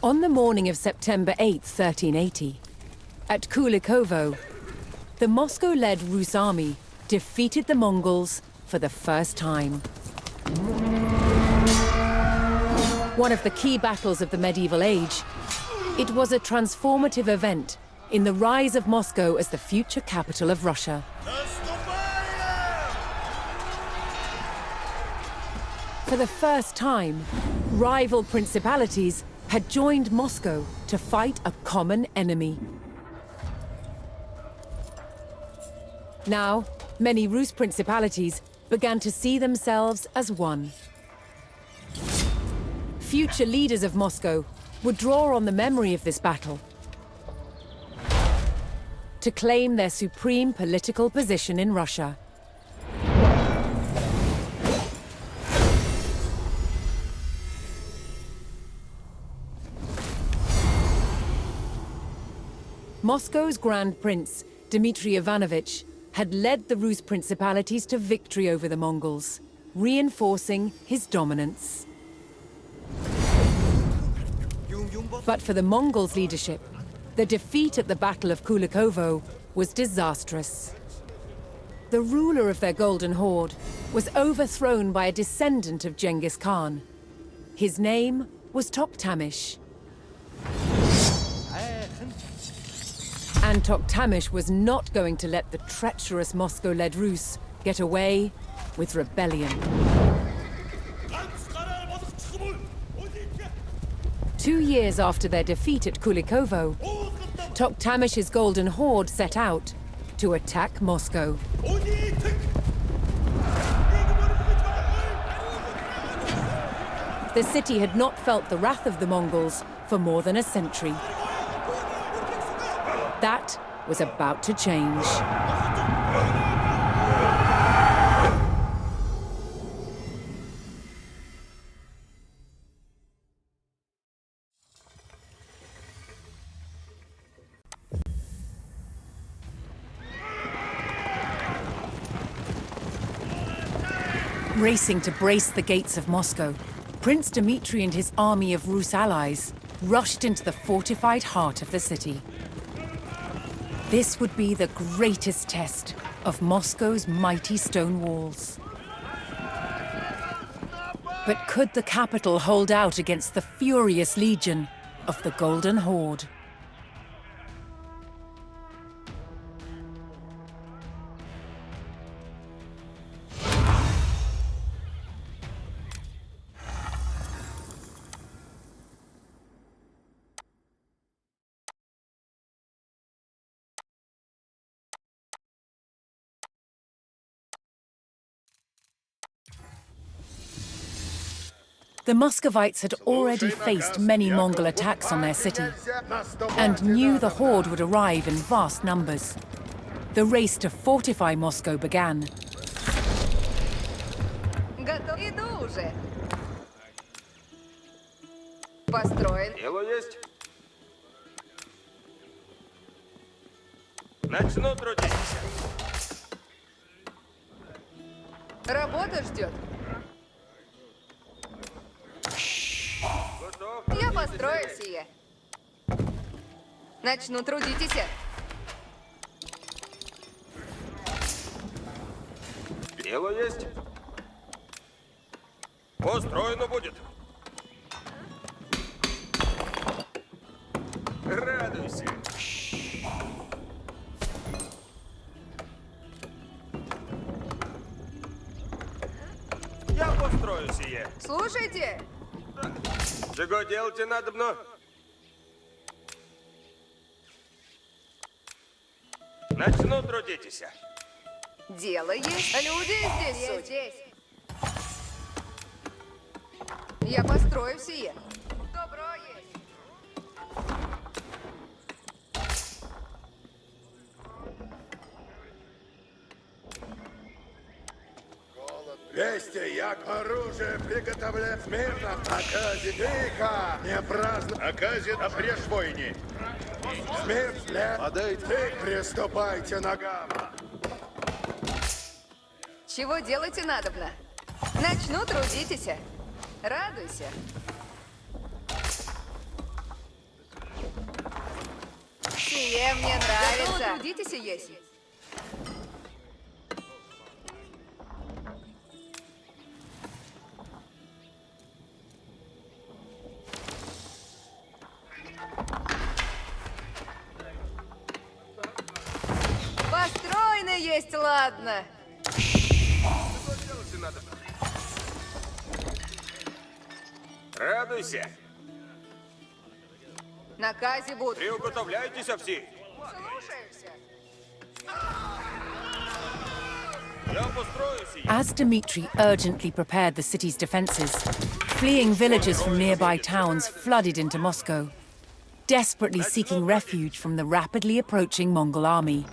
On the morning of September 8, 1380, at Kulikovo, the Moscow-led Rus army defeated the Mongols for the first time. One of the key battles of the medieval age, it was a transformative event in the rise of Moscow as the future capital of Russia. For the first time, rival principalities had joined Moscow to fight a common enemy. Now, many Rus principalities began to see themselves as one. Future leaders of Moscow would draw on the memory of this battle to claim their supreme political position in Russia. Moscow's Grand Prince, Dmitry Ivanovich, had led the Rus principalities to victory over the Mongols, reinforcing his dominance. But for the Mongols' leadership, the defeat at the Battle of Kulikovo was disastrous. The ruler of their Golden Horde was overthrown by a descendant of Genghis Khan. His name was Toktamish. And Toktamish was not going to let the treacherous Moscow-led Rus get away with rebellion. 2 years after their defeat at Kulikovo, Toktamish's Golden Horde set out to attack Moscow. The city had not felt the wrath of the Mongols for more than a century. That was about to change. Racing to brace the gates of Moscow, Prince Dmitry and his army of Rus allies rushed into the fortified heart of the city. This would be the greatest test of Moscow's mighty stone walls. But could the capital hold out against the furious legion of the Golden Horde? The Muscovites had already faced many Mongol attacks on their city, and knew the Horde would arrive in vast numbers. The race to fortify Moscow began. Дело есть. Начну трудиться. Работа ждет. Я построю сие. Начну трудитесь. Дело есть. Построено будет. Радуйся. Я построю сие. Слушайте. Чего делать надобно? Начну трудитесь. Дело есть. Люди здесь здесь. Я построю сие. Добро есть. Вести, як оружие приготовлять смирно. Оказе тихо, не праздно. Оказе опрежь войне. Смерть для... Подойти, приступайте ногам. Чего делать надобно? Начну трудитесь. Радуйся. Сие мне нравится. Трудитесь, есть. Построено есть, ладно. Делать надо. Радуйся. На казе будут. Приуготовляйтеся всі. Слушаемся. Я построю сие. As Dmitri urgently prepared the city's defenses, fleeing villagers from nearby towns flooded into Moscow, desperately seeking refuge from the rapidly approaching Mongol army.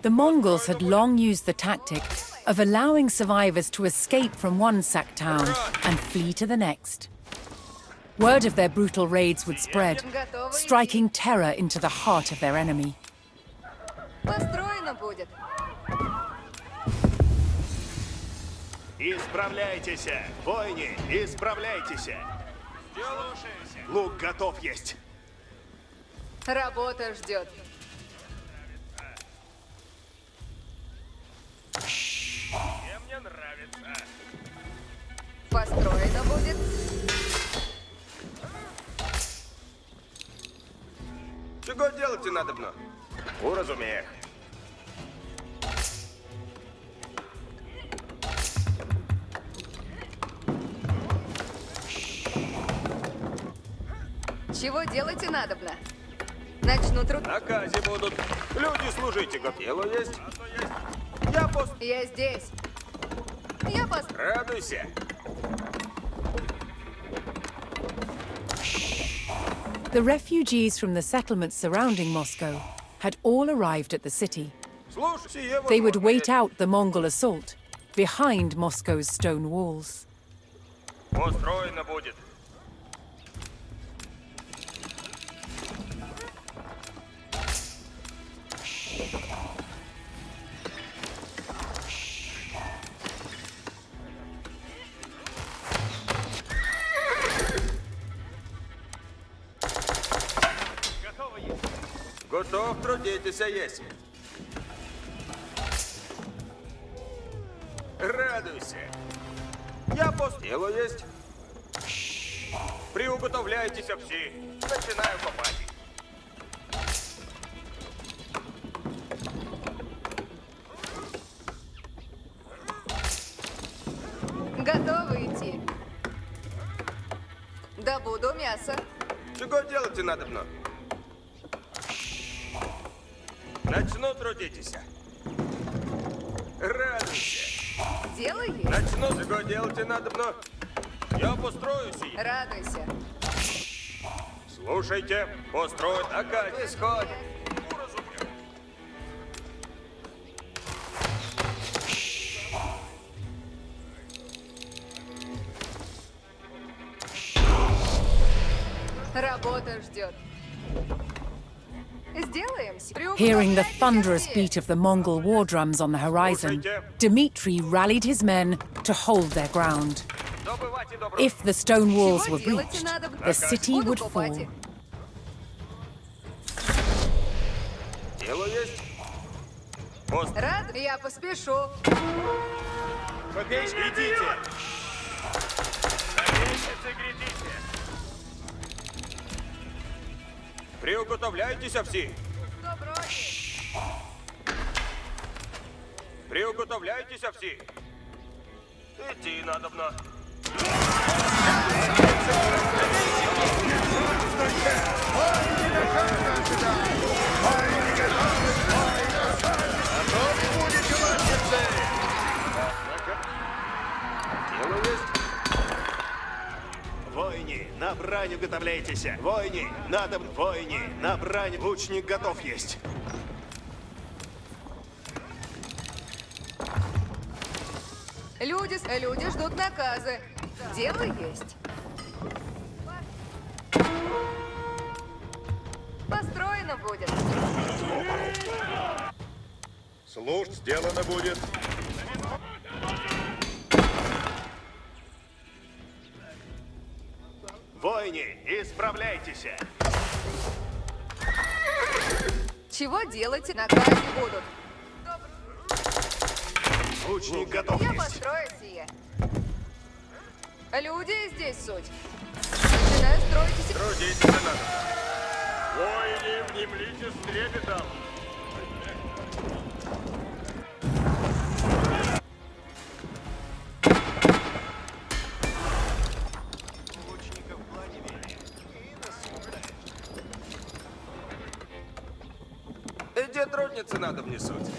The Mongols had long used the tactic of allowing survivors to escape from one sacked town and flee to the next. Word of their brutal raids would spread, striking terror into the heart of their enemy. Построено будет. Исправляйтесь, воины, исправляйтесь. Лук готов есть. Работа ждет. Мне нравится. Построено будет. Чего делать надобно? Уразумех. Чего делать и надобно? Начну труд. На казе будут. Люди, служите, как дело есть. Я пост... Я здесь. Я Радуйся. The refugees from the settlements surrounding Moscow had all arrived at the city. Слушай, сие They would возможно wait есть. out the Mongol assault behind Moscow's stone walls. Построено будет. Готов, трудитесь, есть. Радуйся. Я пост... Дело есть. Приуготовляйтесь все. Начинаю копать. готовы идти. Добуду мясо. Чего делать надобно? Начну трудитесь. Радуйся. Дело есть. Начну. Чего делать надобно? Я построю сие. Радуйся. Слушайте, построить Акадь. Исход. Работа ждет. Сделаем. Hearing the thunderous beat of the Mongol war drums on the horizon, Dmitri rallied his men to hold their ground. Добывайте добро. If the stone walls were Чего делать breached, надо? the city Буду would копать. fall. Дело есть. Пост. Рад? Я поспешу. Копейщик, идите! Приуготовляйтесь все. Добро. Приуготовляйтесь все. Идти надобно. Дело есть. Войни, на брань уготовляйтесь! Войни, надо... Войни, на брань лучник готов есть! Люди ждут наказы. Дело есть. Построено будет. Служб сделано будет. Войни, исправляйтесь! Ничего делать наказы будут. Лучник готов Я есть. построю сие. Люди здесь суть. Начинаю строить и Трудитесь надо. Воине, внемлите с трепетом. Лучников Владимире. Где трудницы надо внесуть?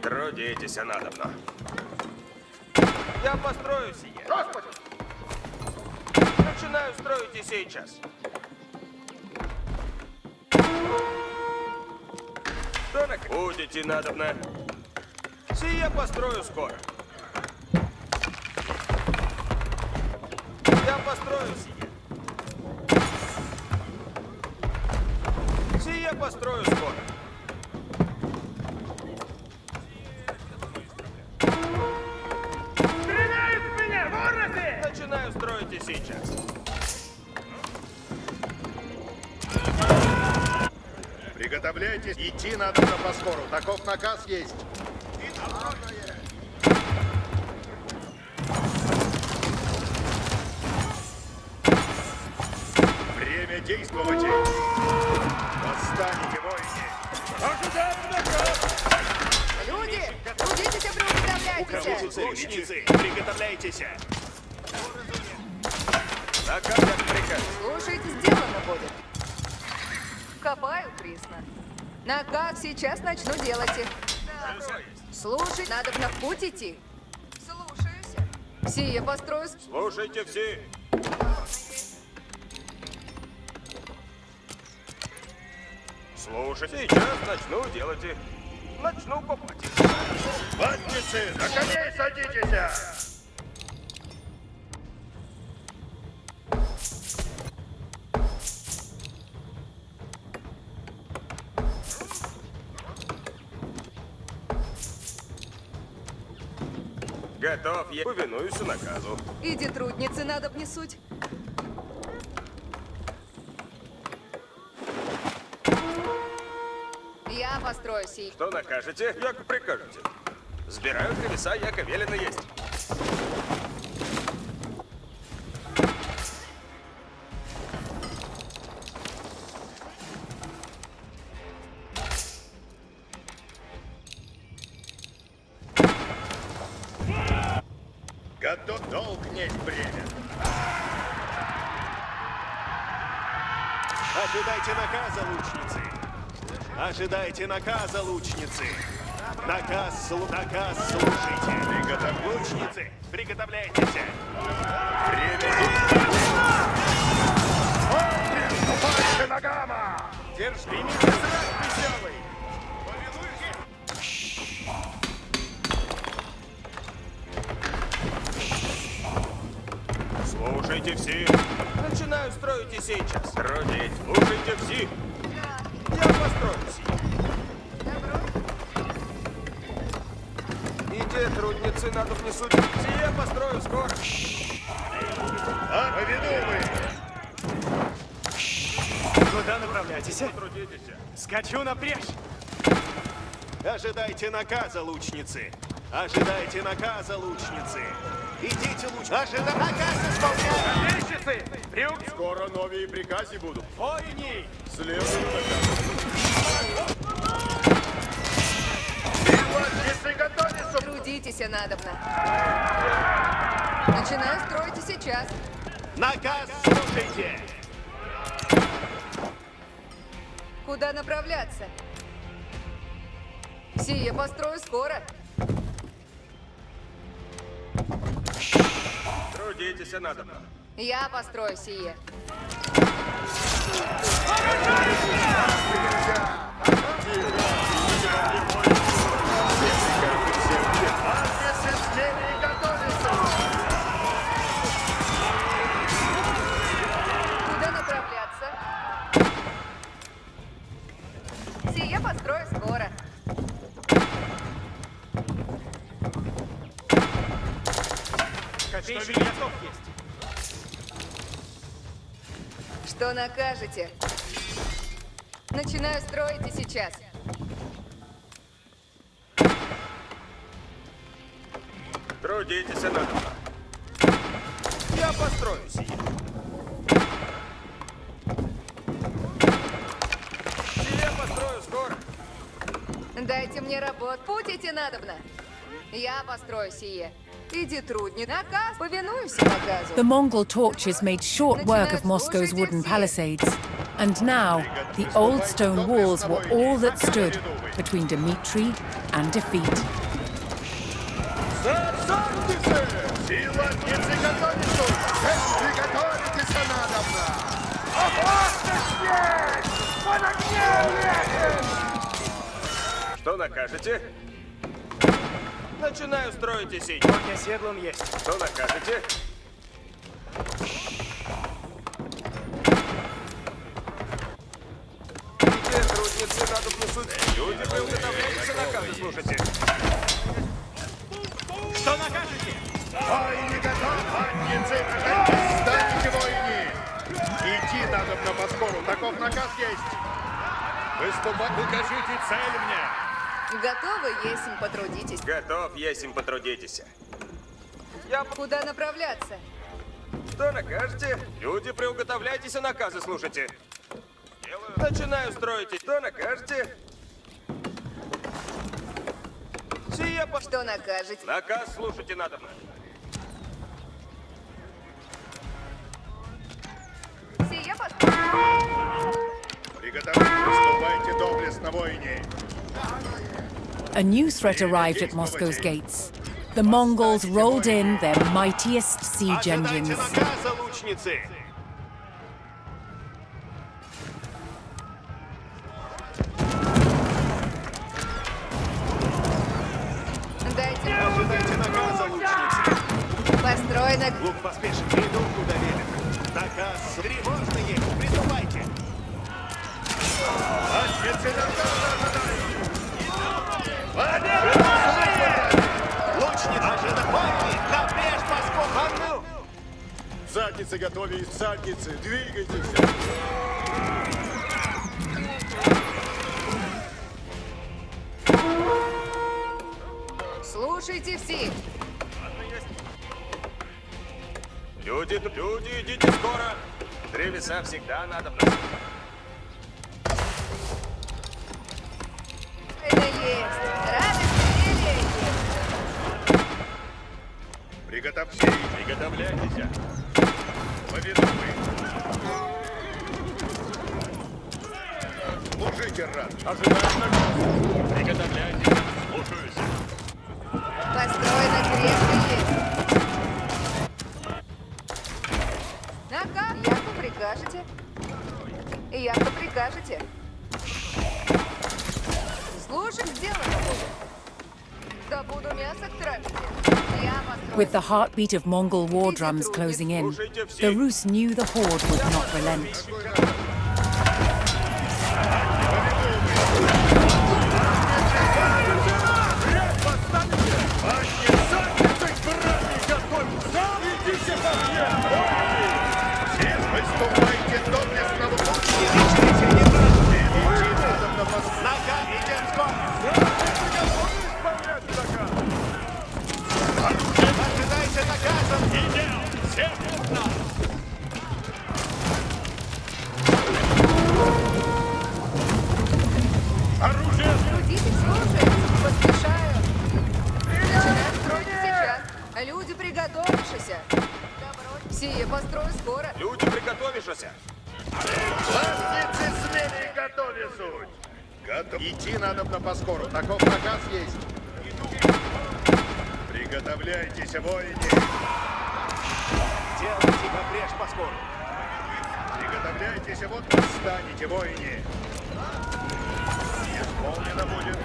Трудитесь надобно. Я построю сие. Господи! Начинаю строить и сейчас. Что на... Будете надобно. Сие построю скоро. Я построю сие. Сие построю скоро. Стреляют в меня! Вороты! Начинаю строить и сейчас. Приготовляйтесь. Идти надо на поскору. Таков наказ есть. Время действовать. Восстанете, воине. Ожидаем наказ! люди! Трудитесь, приготовляйтесь! Лучницы, приготовляйтесь. Наказ я приказ. Слушайте, сделано будет. Копаю присно. Наказ сейчас начну делать. Слушай, надо на путь идти. Слушаюсь. Сие построю. Слушайте все. Слушайте, сейчас начну делать. Начну копать. Ватницы, на коней садитесь! Готов, я повинуюсь наказу. Иди, трудницы, надо внесуть. Я построю сей. Что накажете, як прикажете. Сбираю древеса, яко велено есть. Готов долг несть бремя. Ожидайте наказа, лучницы. Ожидайте наказа, лучницы. Наказ слушайте. Лучницы, приготовляйтесь. Время действовать. Пальцы ногама! Держи, примите зрак веселый. Слушайте все. Начинаю строить и сейчас. Трудить. Слушайте все. Я построю сие. Иди, трудницы, надо внесуть. Сие построю скоро. А, поведу вы! Куда направляетесь? Трудитесь. Скачу напрежь. Ожидайте наказа, лучницы. Ожидайте наказа, лучницы. Идите, лучницы. Ожидайте наказ исполняйте. Лещицы! Брюк! Скоро новые приказы будут. Воини! Следует Ватницы, готовиться! Трудитесь, надобно. Начинаю строить и сейчас. Наказ слушайте. Куда направляться? Сие построю скоро. Трудитесь, надо. Я построю сие. Куда направляться? Сие построю скоро. Копейщик готов есть. Что накажете? Начинаю строить и сейчас. Трудитесь, надо. Я построю сие. Сие построю скоро. Дайте мне работу. Путь идти надобно. Я построю сие. Иди, трудни. Наказ. Повинуемся наказу. The Mongol torches made short work of Moscow's wooden palisades, and now the old stone walls were all that stood between Dmitri and defeat. Засадницы! Силовницы готовятся! Приготовитесь надобно! Что накажете? Начинаю строить и сеть. Конь оседлан есть. Что накажете? Где трудницы надо внесуть? Люди, вы уготовляете наказы, слушайте. Что накажете? Ой, не готов, конницы! Станьте войни! Идти надобно по скору, таков наказ есть! Выступать, укажите цель мне! Готовы, есмь, потрудитесь. Готов, есмь, потрудитесь. Я... Куда направляться? Что накажете? Люди, приуготовляйтесь и наказы слушайте. Делаю. Начинаю строить. Что накажете? Сие по... Что накажете? Наказ слушайте надобно. Сие построю. Приготовьтесь, выступайте доблестно, воине! A new threat arrived at Moscow's gates. The Mongols rolled in their mightiest siege Ожидайте engines. наказа, лучницы! Дайте мне Ожидайте наказа, лучницы! построено. Лук поспешен, иду, куда велят. Наказ тревожно есть, приступайте! Конницы Лучницы, ожидайте! Напрежь паскуд! Задницы готовились, задницы, двигайтесь! Слушайте все. Люди, идите скоро. Древеса всегда надо вносить. Это есть. Радость великая. Приготовьтесь, приготовляйтесь! Повинуй! Служите, рад! Ожидаем наказ! Приготовляйтесь! Слушаюсь! Построено крепко есть. Наказ. Яко прикажете? Яко прикажете? Слушай, сделано будет. Добуду мясо к трапезе. Я построю. With the heartbeat of Mongol war drums closing in, the Rus knew the Horde would not relent. Выступайте доблестно, Нога идет скоро! Ожидайте наказом! Идем! Всех нас! оружие! Трудитесь, слушай. Поспешаю. Начинаю строить сейчас. Люди, приготовившись. Сие построю скоро. Люди, приготовившись. Задницы смели готовы суть! Идти надобно поскору, таков наказ есть. Приготовляйтесь, воине! Делайте напрежь паскуд! Приготовляйтесь, вот восстанете, воине! Исполнено будет.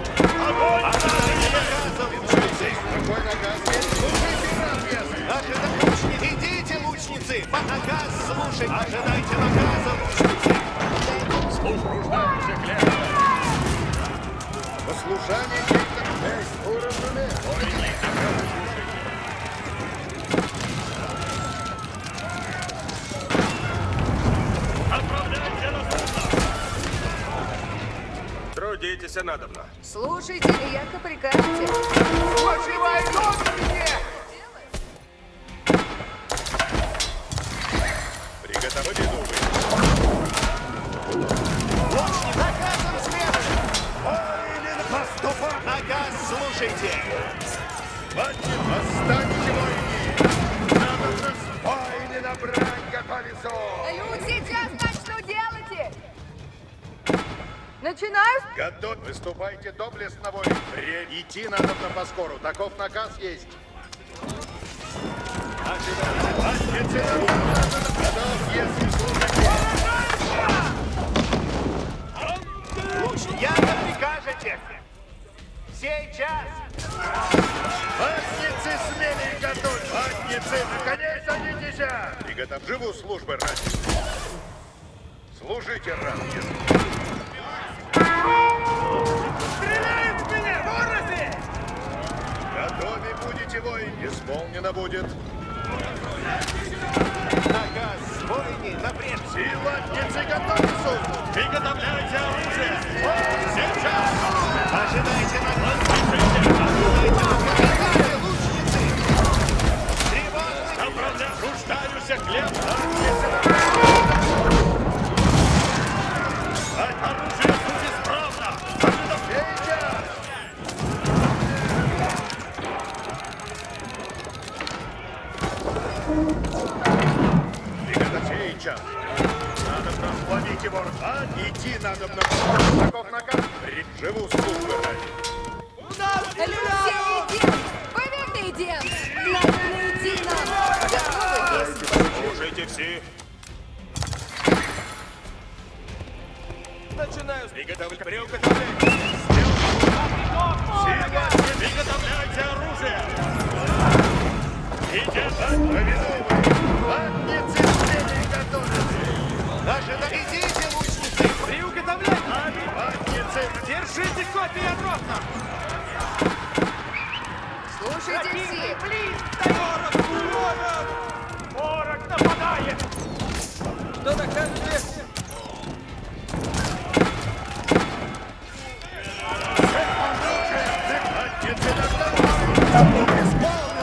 Ожидайте наказа, лучницы! Какой наказ есть? Слушайте нас, Ожидайте, лучницы! Идите, лучницы! По наказ слушай! Ожидайте наказа, лучницы! Услуждаемся, клятва! Послушание есть уразуме! Воине, наказы слушайте! Отправляйте на судно! надобно? Слушайте, яко прикажете. Приготовить новый. Лучник, наказом следует! Воины, поступать! Наказ слушайте! Хватит, восстаньте, воины! Надо же, воины на брань готовиться! Люди, сейчас начну делать! Начинаю? Готов! Выступайте доблестно, воин! Время идти надо на поскору, таков наказ есть. Ожидайте! Готов, если слушать! Лучник, яко прикажете! Сейчас! Ватницы смели готовь! Ватницы, наконец садитесь! Приготов живу службы ради. Служите ради. Стреляют в меня! Вороты! Готовы будете, воин, исполнено будет. Наказ войне напред! Силатницы готовятся! Приготовляйте оружие! Сейчас! Ожидайте наказ! Ожидайте наказ! Лучницы! Тревога! Направляю! Руждаюся, хлеб! Оружие тут исправно! Ожидайте! Приготовьте сейчас! Надо ловить его рта, идти надо на таков наказ. Живу службы ради. Люди, идем! Поверни, идем! Надо идти нам! Готовы есть? Слушайте все. Начинаю. Приготовляйте. Приготовляйте оружие! Идем! Повинуй! Ватницы смели готовятся! Идите, лучницы! Приуготовляйте. Ватницы! Держите копии ровно. Слушайте все! Ворог нападает. Кто накажете?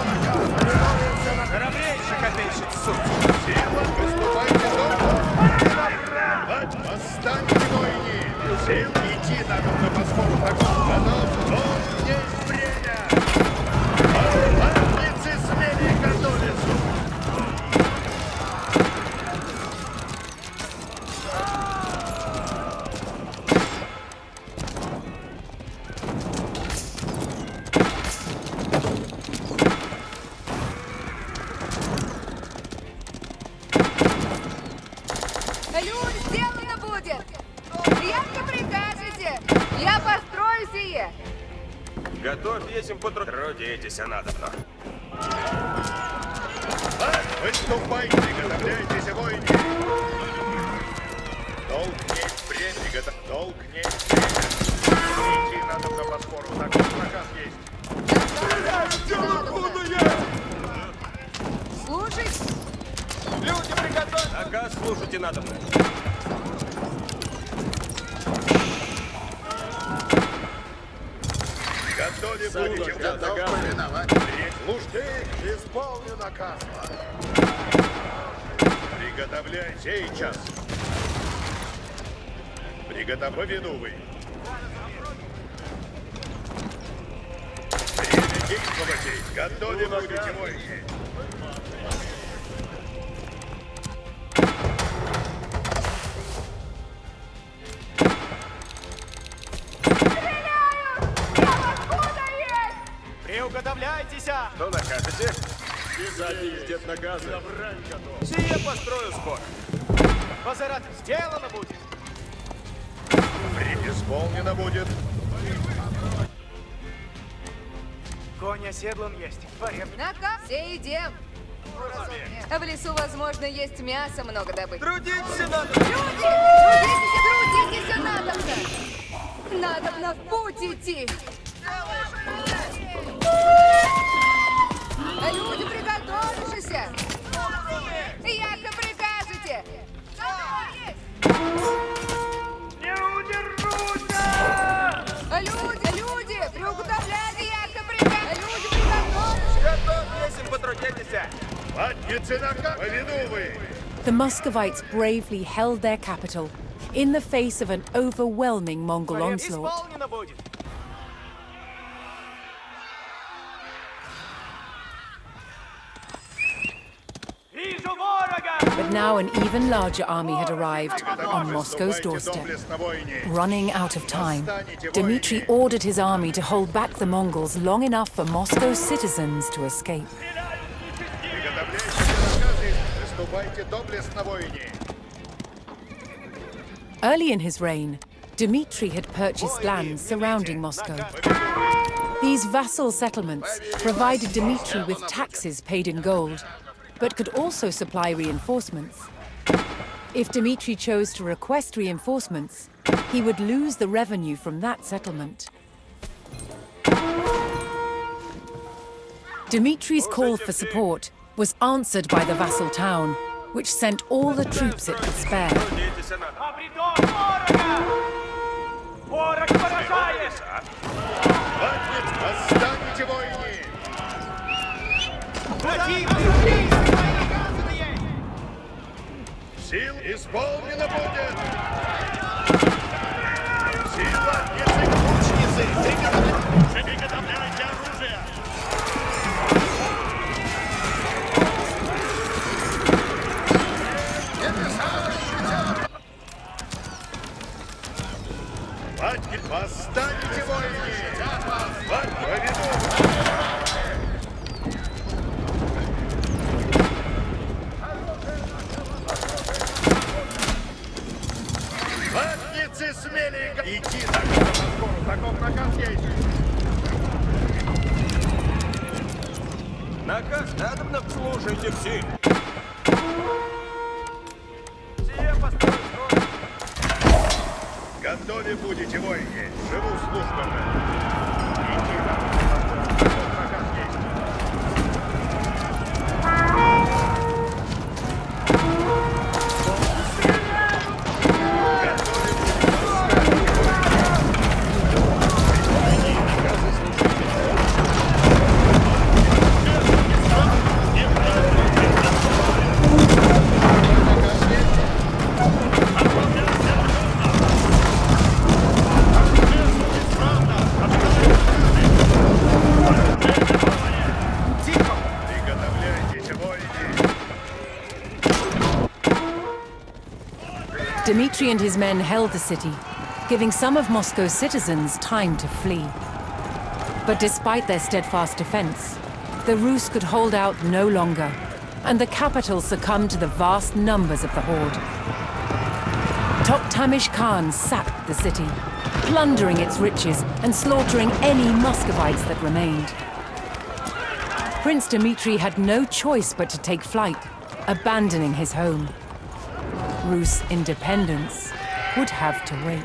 Ватницы на Храбрейший копейщик, суд. Сила, выступайте дома! Восстаньте, воины! Сил идти надо на поскору таком. Готов! Вот есть время! Ватницы смели готовятся! Люди, сделано будет! Яко прикажете! Я построю сие! Готовь есим потрудитесь, надобно. Выступайте, приготовляйтесь, воины! Долг есть время, долг есть время! Идти надо на поскору, такой наказ есть! Слушай! Люди, приготовь. Наказ слушайте надобно. Готове будете, готов повиновать. Служды, исполню наказ. Приготовляй сейчас. Повинуй. Время действовать. Готове будете, воины. Приуготовляйтесь! Что накажете? Сзади ждет наказы. Сие построю скоро. Базарат сделано будет! Исполнено будет. Конь оседлан есть. Порядок. На-ка, все идем! В лесу, возможно, есть мясо много добыть. Трудитесь, надо. Люди! Трудитесь, надобно! Надобно в путь идти! Люди, приготовившись! Яко прикажете! Не удержусь! Трудитесь! Подняться на повинуй! The Muscovites bravely held their capital in the face of an overwhelming Mongol onslaught. Исполнено будет. Вижу ворога! But now an even larger army had arrived on Moscow's doorstep. Доблестно, воине! Running out of time, Dmitri ordered his army to hold back the Mongols long enough for Moscow's citizens to escape. Приготовляйте наказы! Выступайте доблестно, воине! Early in his reign, Dmitri had purchased lands surrounding Moscow. These vassal settlements provided Dmitri with taxes paid in gold, but could also supply reinforcements. If Dmitri chose to request reinforcements, he would lose the revenue from that settlement. Dmitri's call for support was answered by the vassal town, which sent all the troops it could spare. Трудитесь на... Обредон ворога! Ворог поражает! Хватит! Восстаньте, воине! Противник близко! Наказанные! Сил исполнено будет! Сила не Лучницы, Приготовляйте оружие! Хватит! Восстаньте, воине! Хватит! Повинуй! Ватницы смели идти на гору, таков наказ есть. Наказ надобно, слушайте все! Сие построить строй! Готовы будете, воине. Живу службами. Идти на гору, таков наказ есть. Приготовляйтесь, воине. Dmitri and his men held the city, giving some of Moscow's citizens time to flee. But despite their steadfast defense, the Rus could hold out no longer, and the capital succumbed to the vast numbers of the Horde. Toktamish Khan sacked the city, plundering its riches and slaughtering any Muscovites that remained. Prince Dmitri had no choice but to take flight, abandoning his home. Rus' independence would have to wait.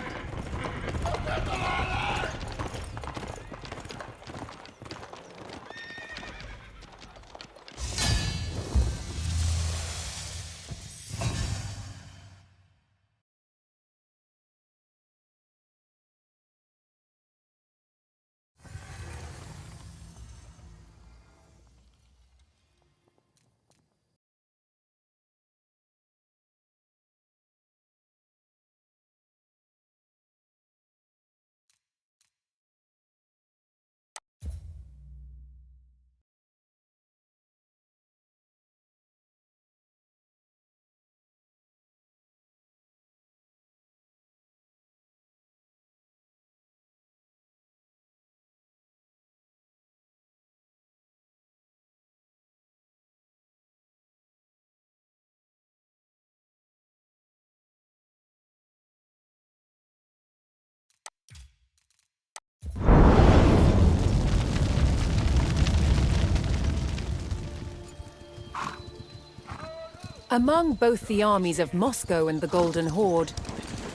Among both the armies of Moscow and the Golden Horde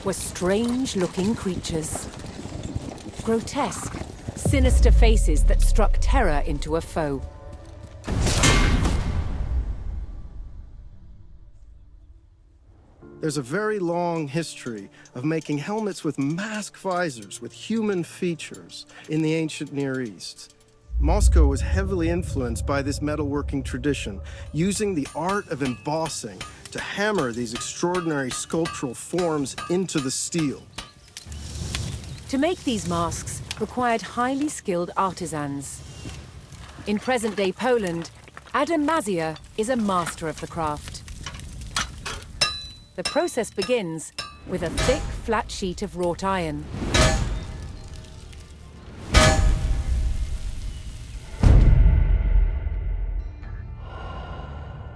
were strange-looking creatures. Grotesque, sinister faces that struck terror into a foe. There's a very long history of making helmets with mask visors with human features in the ancient Near East. Moscow was heavily influenced by this metalworking tradition, using the art of embossing to hammer these extraordinary sculptural forms into the steel. To make these masks required highly skilled artisans. In present-day Poland, Adam Mazia is a master of the craft. The process begins with a thick, flat sheet of wrought iron.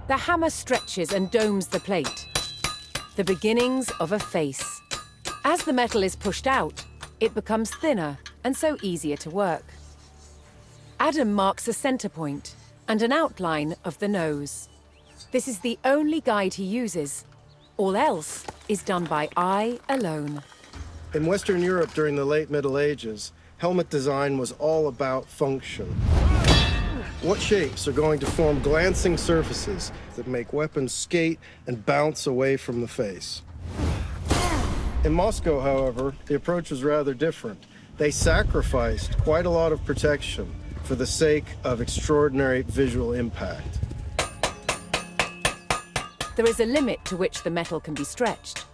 The hammer stretches and domes the plate, the beginnings of a face. As the metal is pushed out, it becomes thinner and so easier to work. Adam marks a center point and an outline of the nose. This is the only guide he uses. All else is done by eye alone. In Western Europe during the late Middle Ages, helmet design was all about function. What shapes are going to form glancing surfaces that make weapons skate and bounce away from the face? In Moscow, however, the approach was rather different. They sacrificed quite a lot of protection for the sake of extraordinary visual impact. There is a limit to which the metal can be stretched,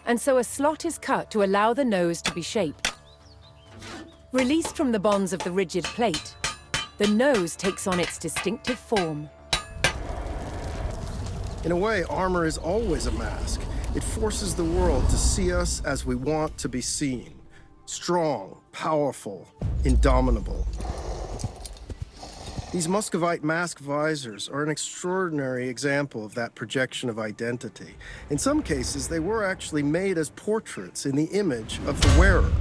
and so a slot is cut to allow the nose to be shaped. Released from the bonds of the rigid plate, the nose takes on its distinctive form. In a way, armor is always a mask. It forces the world to see us as we want to be seen. Strong, powerful, indomitable. These Muscovite mask visors are an extraordinary example of that projection of identity. In some cases, they were actually made as portraits in the image of the wearer.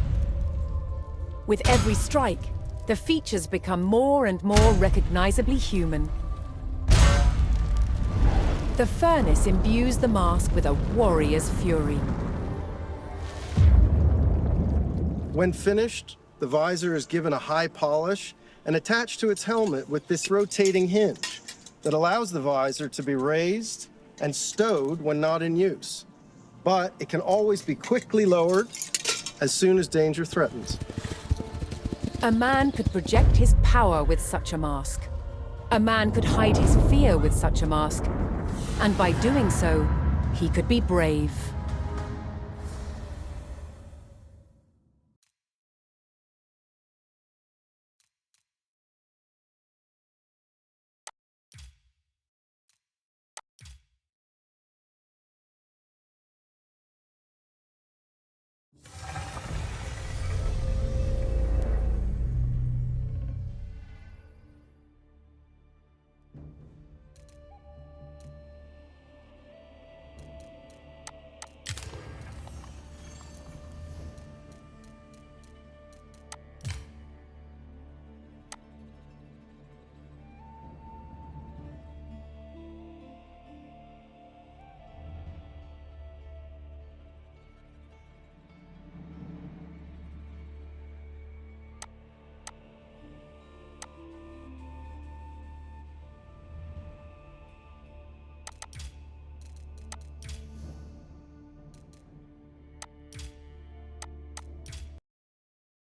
With every strike, the features become more and more recognizably human. The furnace imbues the mask with a warrior's fury. When finished, the visor is given a high polish and attached to its helmet with this rotating hinge that allows the visor to be raised and stowed when not in use. But it can always be quickly lowered as soon as danger threatens. A man could project his power with such a mask. A man could hide his fear with such a mask. And by doing so, he could be brave.